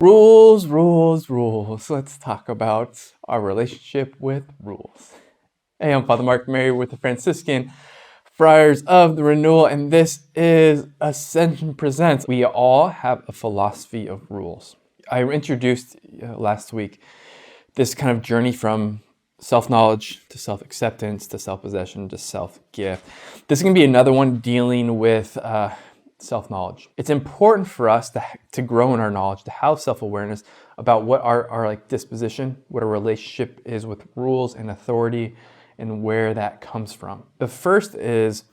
Rules, rules, rules. Let's talk about our relationship with rules. Hey, I'm Father Mark Mary with the Franciscan Friars of the Renewal, and this is Ascension Presents. We all have a philosophy of rules. I introduced last week this kind of journey from self-knowledge to self-acceptance to self-possession to self-gift. This is going to be another one dealing with self-knowledge. It's important for us to grow in our knowledge, to have self-awareness about what our disposition, what our relationship is with rules and authority, and where that comes from. The first is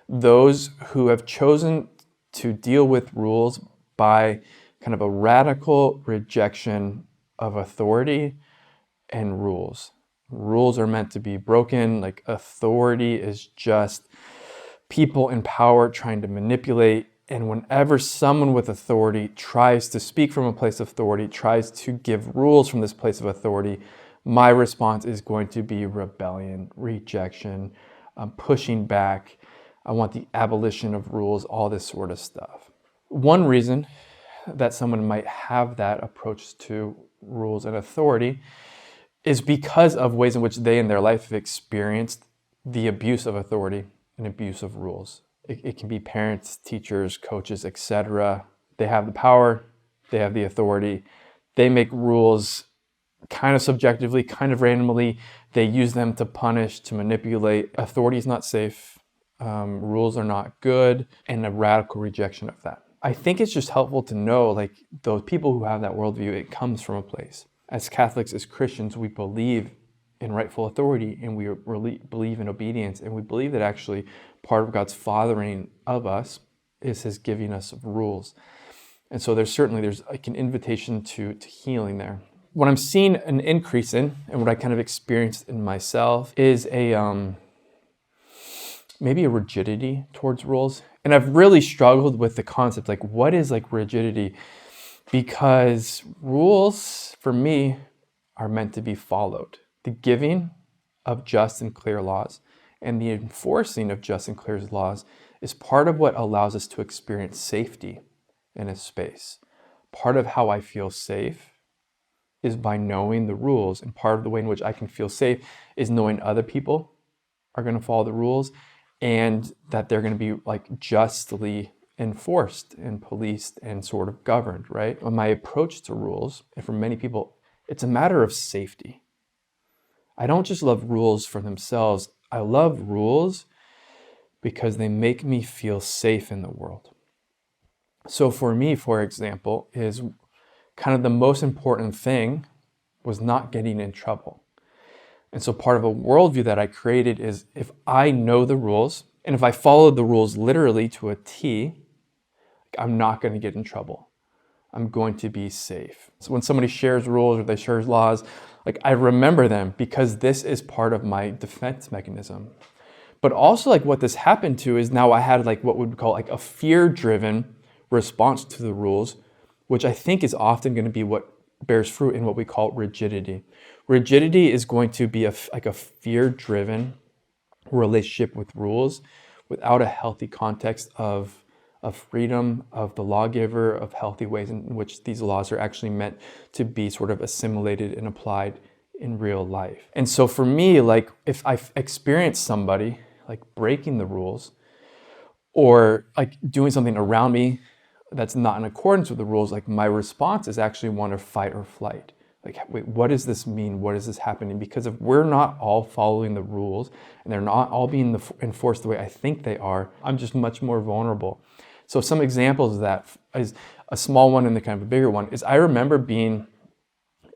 those who have chosen to deal with rules by kind of a radical rejection of authority and rules. Rules are meant to be broken, like authority is just people in power trying to manipulate. And whenever someone with authority tries to speak from a place of authority, tries to give rules from this place of authority, my response is going to be rebellion, rejection, pushing back. I want the abolition of rules, all this sort of stuff. One reason that someone might have that approach to rules and authority is because of ways in which they in their life have experienced the abuse of authority and abuse of rules. It can be parents, teachers, coaches, etc. They have the power, they have the authority. They make rules kind of subjectively, kind of randomly. They use them to punish, to manipulate. Authority is not safe. Rules are not good, and a radical rejection of that. I think it's just helpful to know, like, those people who have that worldview, it comes from a place. As Catholics, as Christians, we believe in rightful authority, and we really believe in obedience, and we believe that actually part of God's fathering of us is His giving us rules. And so there's like an invitation to healing there. What I'm seeing an increase in, and what I kind of experienced in myself, is maybe a rigidity towards rules. And I've really struggled with the concept, like, what is like rigidity? Because rules, for me, are meant to be followed. The giving of just and clear laws and the enforcing of just and clear laws is part of what allows us to experience safety in a space. Part of how I feel safe is by knowing the rules, and part of the way in which I can feel safe is knowing other people are going to follow the rules and that they're going to be like justly enforced and policed and sort of governed, right? My approach to rules, and for many people, it's a matter of safety. I don't just love rules for themselves. I love rules because they make me feel safe in the world. So for me, for example, is kind of the most important thing was not getting in trouble. And so part of a worldview that I created is, if I know the rules, and if I follow the rules literally to a T, I'm not going to get in trouble. I'm going to be safe. So when somebody shares rules or they share laws, like, I remember them because this is part of my defense mechanism. But also, like, what this happened to is now I had like what we would call like a fear-driven response to the rules, which I think is often going to be what bears fruit in what we call rigidity. Rigidity is going to be like a fear-driven relationship with rules without a healthy context of freedom, of the lawgiver, of healthy ways in which these laws are actually meant to be sort of assimilated and applied in real life. And so for me, like, if I experience somebody like breaking the rules or like doing something around me that's not in accordance with the rules, like, my response is actually one of fight or flight. Like, wait, what does this mean? What is this happening? Because if we're not all following the rules and they're not all being enforced the way I think they are, I'm just much more vulnerable. So some examples of that is a small one and the kind of a bigger one is, I remember being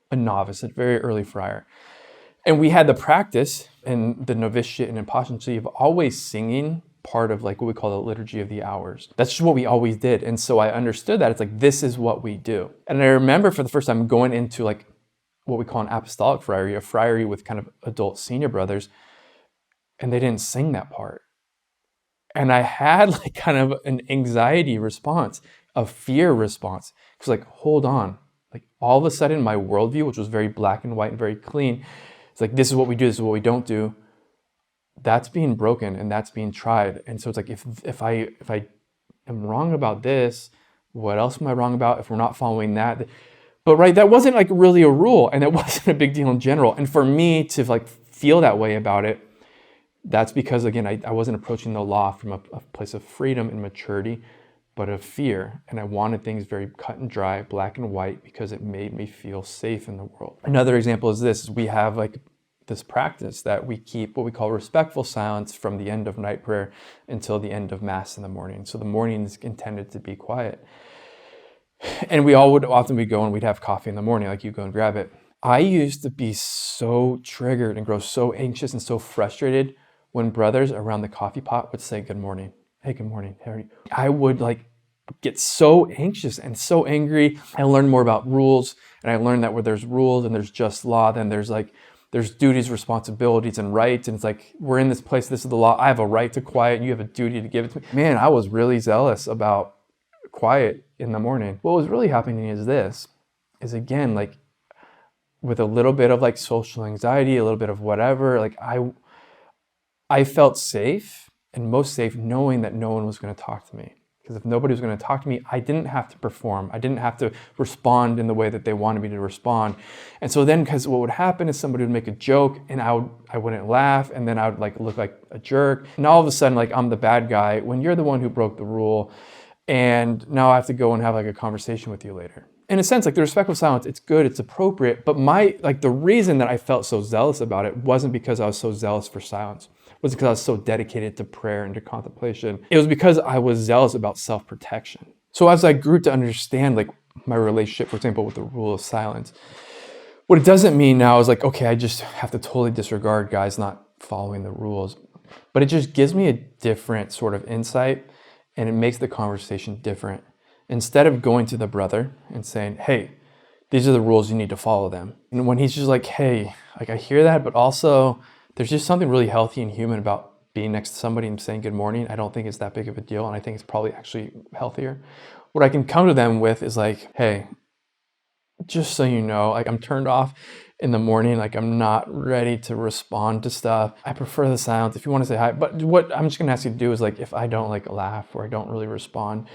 a novice, a very early friar. And we had the practice in the novitiate and impostency of always singing part of like what we call the liturgy of the hours. That's just what we always did. And so I understood that it's like, this is what we do. And I remember for the first time going into like what we call an apostolic friary, a friary with kind of adult senior brothers, and they didn't sing that part. And I had like kind of an anxiety response, a fear response. Because like, hold on, like all of a sudden my worldview, which was very black and white and very clean, it's like, this is what we do, this is what we don't do. That's being broken and that's being tried. And so it's like, if I am wrong about this, what else am I wrong about? If we're not following that, But right, that wasn't like really a rule, and it wasn't a big deal in general. And for me to like feel that way about it, that's because, again, I wasn't approaching the law from a place of freedom and maturity, but of fear. And I wanted things very cut and dry, black and white, because it made me feel safe in the world. Another example is this. We have like this practice that we keep what we call respectful silence from the end of night prayer until the end of Mass in the morning. So the morning is intended to be quiet. And we all would often be going, we'd have coffee in the morning, like you go and grab it. I used to be so triggered and grow so anxious and so frustrated when brothers around the coffee pot would say, good morning. Hey, good morning. How are you? I would like get so anxious and so angry. I learned more about rules, and I learned that where there's rules and there's just law, then there's duties, responsibilities, and rights. And it's like, we're in this place, this is the law. I have a right to quiet, you have a duty to give it to me. Man, I was really zealous about quiet in the morning. What was really happening is again, like with a little bit of like social anxiety, a little bit of whatever, like I felt safe, and most safe knowing that no one was going to talk to me. Because if nobody was going to talk to me, I didn't have to perform. I didn't have to respond in the way that they wanted me to respond. And so then, because what would happen is somebody would make a joke and I wouldn't laugh, and then I would like look like a jerk. And all of a sudden, like I'm the bad guy when you're the one who broke the rule. And now I have to go and have like a conversation with you later. In a sense, like the respectful silence, it's good, it's appropriate. But the reason that I felt so zealous about it wasn't because I was so zealous for silence. It was because I was so dedicated to prayer and to contemplation. It was because I was zealous about self-protection. So as I grew to understand like my relationship, for example, with the rule of silence, what it doesn't mean now is like, okay, I just have to totally disregard guys not following the rules. But it just gives me a different sort of insight, and it makes the conversation different. Instead of going to the brother and saying, hey, these are the rules, you need to follow them. And when he's just like, hey, like I hear that, but also there's just something really healthy and human about being next to somebody and saying good morning. I don't think it's that big of a deal, and I think it's probably actually healthier. What I can come to them with is like, hey, just so you know, like I'm turned off in the morning, like I'm not ready to respond to stuff. I prefer the silence if you want to say hi. But what I'm just gonna ask you to do is like, if I don't like laugh or I don't really respond,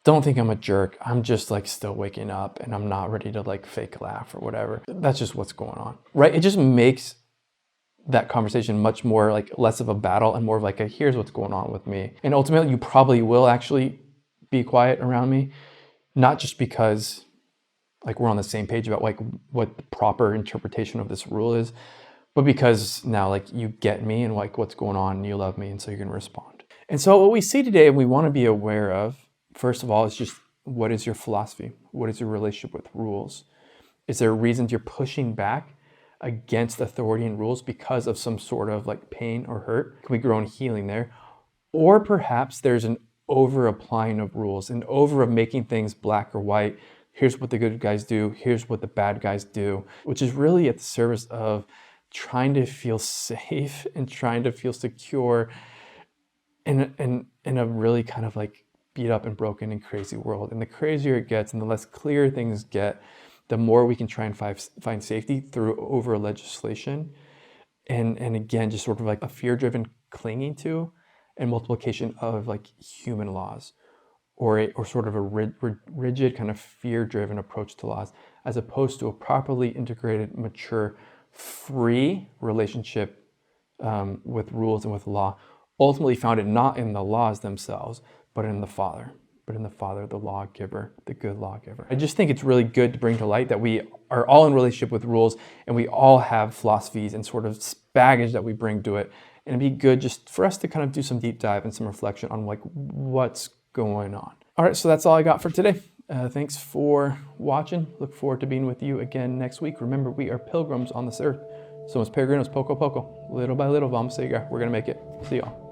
don't think I'm a jerk. I'm just like still waking up and I'm not ready to like fake laugh or whatever. That's just what's going on, right? It just makes that conversation much more like less of a battle and more of like a here's what's going on with me. And ultimately you probably will actually be quiet around me, not just because like we're on the same page about like what the proper interpretation of this rule is, but because now like you get me and like what's going on and you love me, and so you're gonna respond. And so what we see today and we want to be aware of, first of all, is just what is your philosophy? What is your relationship with rules? Is there reasons you're pushing back against authority and rules because of some sort of like pain or hurt? Can we grow in healing there? Or perhaps there's an over applying of rules and over of making things black or white. Here's what the good guys do, here's what the bad guys do, which is really at the service of trying to feel safe and trying to feel secure in a really kind of like beat up and broken and crazy world. And the crazier it gets and the less clear things get, the more we can try and find safety through over legislation. And again, just sort of like a fear-driven clinging to and multiplication of like human laws, or sort of a rigid kind of fear-driven approach to laws, as opposed to a properly integrated, mature, free relationship with rules and with law, ultimately founded not in the laws themselves, but in the Father, the lawgiver, the good lawgiver. I just think it's really good to bring to light that we are all in relationship with rules, and we all have philosophies and sort of baggage that we bring to it. And it'd be good just for us to kind of do some deep dive and some reflection on like what's going on. All right, so that's all I got for today. Thanks for watching. Look forward to being with you again next week. Remember, we are pilgrims on this earth. Somos peregrinos poco a poco. Little by little, vamos a llegar. We're going to make it. See y'all.